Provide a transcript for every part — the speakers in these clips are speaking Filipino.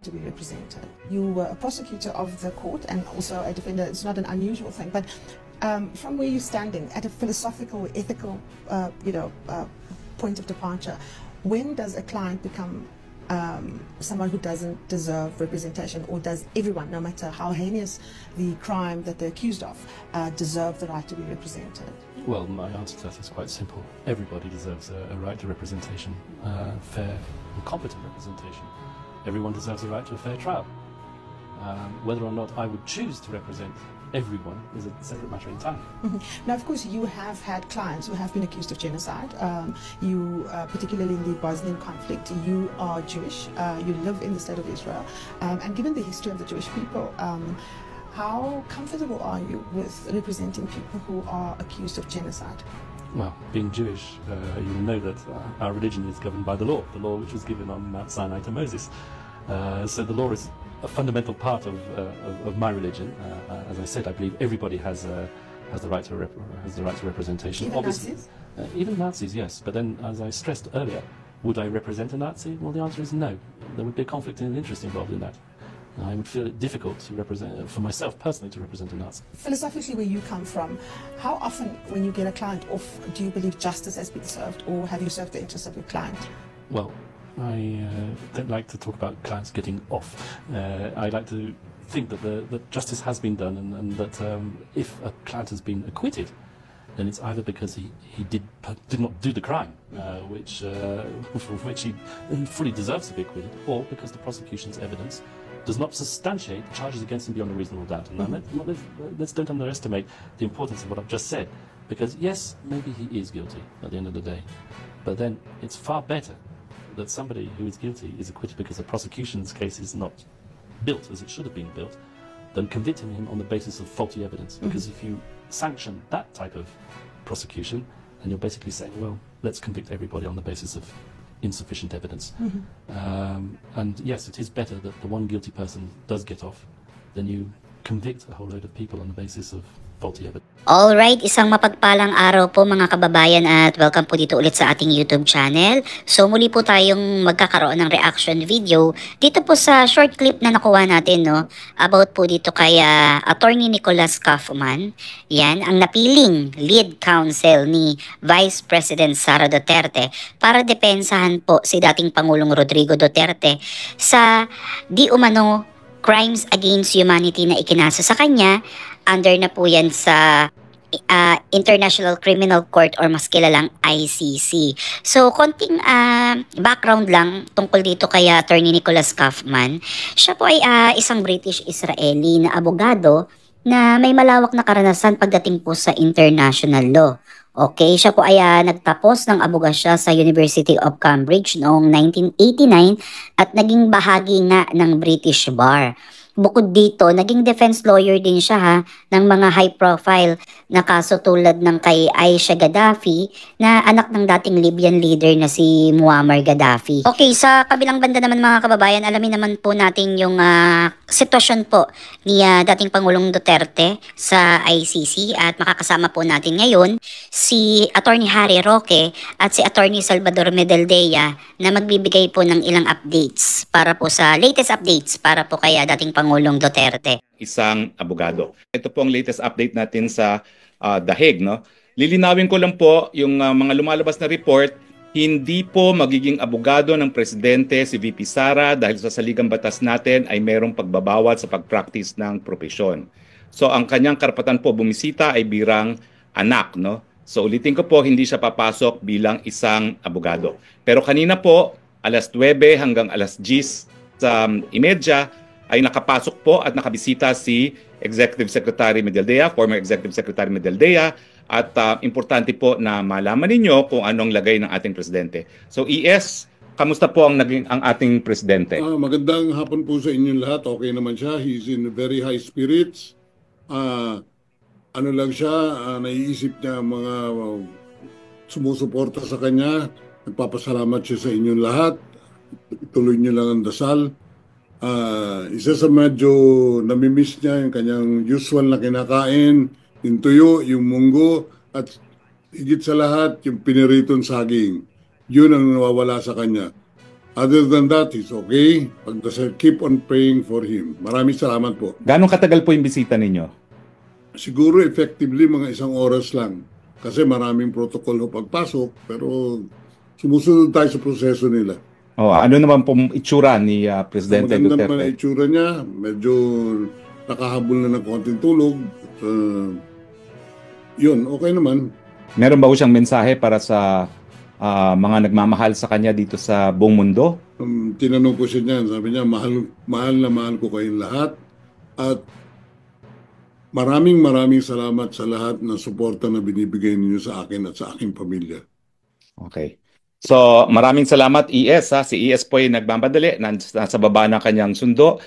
to be represented. You were a prosecutor of the court and also a defender. It's not an unusual thing, but from where you're standing at a philosophical, ethical, point of departure, when does a client become someone who doesn't deserve representation, or does everyone, no matter how heinous the crime that they're accused of, deserve the right to be represented? Well, my answer to that is quite simple. Everybody deserves a right to representation, fair and competent representation. Everyone deserves a right to a fair trial. Whether or not I would choose to represent everyone is a separate matter in time. Now, of course, you have had clients who have been accused of genocide. Particularly in the Bosnian conflict, you are Jewish. You live in the state of Israel. And given the history of the Jewish people, how comfortable are you with representing people who are accused of genocide? Well, being Jewish, you know that our religion is governed by the law which was given on Mount Sinai to Moses. So the law is a fundamental part of my religion. As I said, I believe everybody has the right to representation. Even Nazis? Even Nazis, yes. But then, as I stressed earlier, would I represent a Nazi? Well, the answer is no. There would be a conflict of interest involved in that. I would feel it difficult to represent, for myself personally, to represent a Nazi. Philosophically, where you come from, how often, when you get a client off, do you believe justice has been served, or have you served the interests of your client? Well, I don't like to talk about clients getting off. I like to think that justice has been done, and that if a client has been acquitted, then it's either because he did not do the crime, for which he fully deserves to be acquitted, or because the prosecution's evidence does not substantiate the charges against him beyond a reasonable doubt. And let's don't underestimate the importance of what I've just said, because yes, maybe he is guilty at the end of the day, but then it's far better that somebody who is guilty is acquitted because the prosecution's case is not built as it should have been built, than convicting him on the basis of faulty evidence. Because if you sanction that type of prosecution, then you're basically saying, well, let's convict everybody on the basis of insufficient evidence. And yes, it is better that the one guilty person does get off than you convict a whole load of people on the basis of faulty evidence. Alright, isang mapagpalang araw po mga kababayan, at welcome po dito ulit sa ating YouTube channel. So muli po tayong magkakaroon ng reaction video dito po sa short clip na nakuha natin, no, about po dito kay Attorney Nicholas Kaufman. Yan ang napiling lead counsel ni Vice President Sara Duterte para depensahan po si dating Pangulong Rodrigo Duterte sa di umano crimes against humanity na ikinasa sa kanya. Under na po yan sa International Criminal Court, or mas kilalang ICC. So, konting background lang tungkol dito kay Attorney Nicholas Kaufman. Siya po ay isang British-Israeli na abogado na may malawak na karanasan pagdating po sa international law. Okay, siya po ay nagtapos ng abogasya sa University of Cambridge noong 1989 at naging bahagi nga ng British Bar. Bukod dito, naging defense lawyer din siya ng mga high profile na kaso tulad ng kay Aisha Gaddafi na anak ng dating Libyan leader na si Muammar Gaddafi. Okay, sa kabilang banda naman mga kababayan, alamin naman po natin yung sitwasyon po ni dating Pangulong Duterte sa ICC, at makakasama po natin ngayon si Attorney Harry Roque at si Attorney Salvador Medeldea na magbibigay po ng ilang updates para po sa latest updates para po kay dating Pangulong Duterte. Isang abogado. Ito po ang latest update natin sa The Hague, no? Lilinawin ko lang po yung mga lumalabas na report. Hindi po magiging abogado ng presidente si VP Sara dahil sa saligang batas natin ay mayroong pagbabawal sa pag-practice ng propesyon. So ang kanyang karapatan po bumisita ay birang anak, no? So ulitin ko po, hindi siya papasok bilang isang abogado. Pero kanina po, alas 9 hanggang alas 10 sa imedya, ay nakapasok po at nakabisita si Executive Secretary Medeldea, former Executive Secretary Medeldea, at importante po na malaman ninyo kung anong lagay ng ating presidente. So ES, kamusta po ang ating presidente? Magandang hapon po sa inyong lahat. Okay naman siya. He's in very high spirits. Ano lang siya, naiisip niya mga sumusuporta sa kanya. Nagpapasalamat siya sa inyong lahat. Ituloy niyo lang ang dasal. Isa sa medyo namimiss niya yung kanyang usual na kinakain, yung tuyo, yung munggo, at higit sa lahat yung piniritong saging. Yun ang nawawala sa kanya. Other than that, he's okay. Pagdasal, keep on praying for him. Maraming salamat po. Ganong katagal po yung bisita ninyo? Siguro effectively mga 1 oras lang. Kasi maraming protocol ho pagpasok, pero sumusunod tayo sa proseso nila. Oh, ano naman po itsura ni Presidente Maganda Duterte? naman ang itsura niya. Medyo nakahabol na ng konting tulog. Yun, okay naman. Meron ba ho siyang mensahe para sa mga nagmamahal sa kanya dito sa buong mundo? Tinanong ko siya niyan. Sabi niya, mahal na mahal ko kayong lahat. At maraming salamat sa lahat ng suporta na binibigay ninyo sa akin at sa aking pamilya. Okay. So, maraming salamat ES. Si ES po ay nagmamadali. Nasa baba ng kanyang sundo.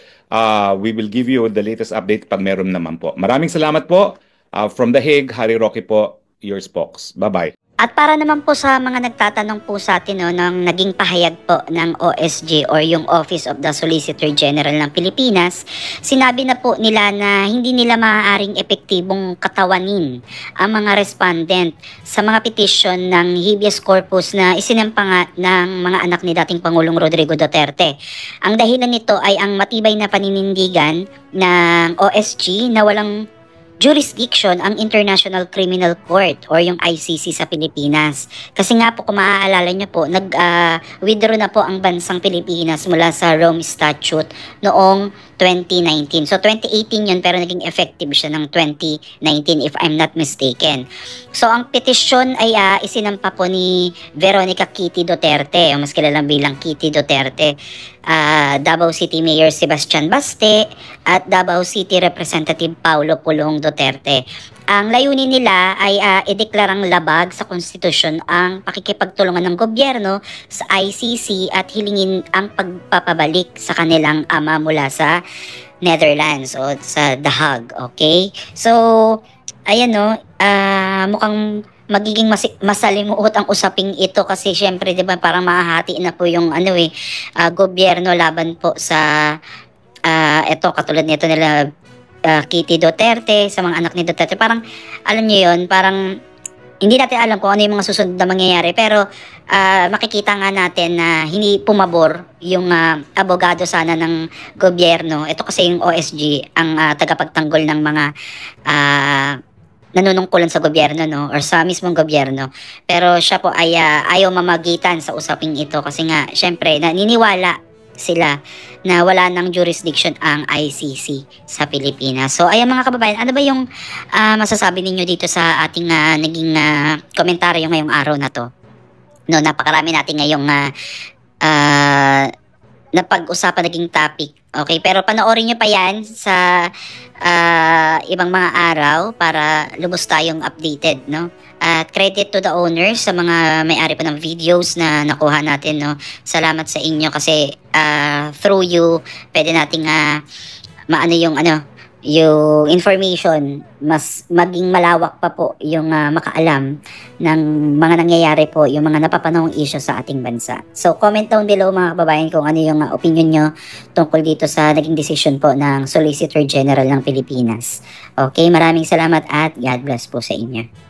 We will give you the latest update pag meron naman po. Maraming salamat po. From The Hague, Harry Roque po, your spokes. Bye-bye. At para naman po sa mga nagtatanong po sa atin ng naging pahayag po ng OSG or yung Office of the Solicitor General ng Pilipinas, sinabi na po nila na hindi nila maaaring epektibong katawanin ang mga respondent sa mga petisyon ng habeas corpus na isinampa nga ng mga anak ni dating Pangulong Rodrigo Duterte. Ang dahilan nito ay ang matibay na paninindigan ng OSG na walang jurisdiction ang International Criminal Court or yung ICC sa Pilipinas. Kasi nga po kung maaalala nyo po, nag-withdraw na po ang bansang Pilipinas mula sa Rome Statute noong 2019. So 2018 yun pero naging effective siya ng 2019 if I'm not mistaken. So ang petisyon ay isinampa po ni Veronica Kitty Duterte, o mas kilalang bilang Kitty Duterte, Davao City Mayor Sebastian Baste at Davao City Representative Paulo Pulong Duterte. Ang layunin nila ay ideklarang labag sa konstitusyon ang pakikipagtulungan ng gobyerno sa ICC at hilingin ang pagpapabalik sa kanilang ama mula sa Netherlands o sa The Hague. Okay? So, ayan mukhang magiging masalimuot ang usaping ito kasi syempre 'di ba parang mahahati na po yung gobyerno laban po sa ito katulad nito nila Kitty Duterte sa mga anak ni Duterte. Parang alam niyo 'yon, parang hindi natin alam kung ano yung mga susunod na mangyayari pero makikita nga natin na hindi pumabor yung abogado sana ng gobyerno. Ito kasi yung OSG ang tagapagtanggol ng mga nanunungkulan sa gobyerno or sa mismong gobyerno. Pero siya po ay ayaw mamagitan sa usaping ito kasi nga syempre naniniwala sila na wala ng jurisdiction ang ICC sa Pilipinas. So ayan mga kababayan, ano ba yung masasabi ninyo dito sa ating naging komentaryo ngayong araw na to? Napakarami natin ngayong napag-usapan naging topic. Okay, pero panoorin nyo pa yan sa ibang mga araw para lubos tayong updated, At credit to the owners sa mga may-ari pa ng videos na nakuha natin, Salamat sa inyo kasi through you, pwede nating maano yung information, mas maging malawak pa po yung makaalam ng mga nangyayari po, yung mga napapanahong issue sa ating bansa. So, comment down below mga kababayan kung ano yung opinion nyo tungkol dito sa naging decision po ng Solicitor General ng Pilipinas. Okay, maraming salamat at God bless po sa inyo.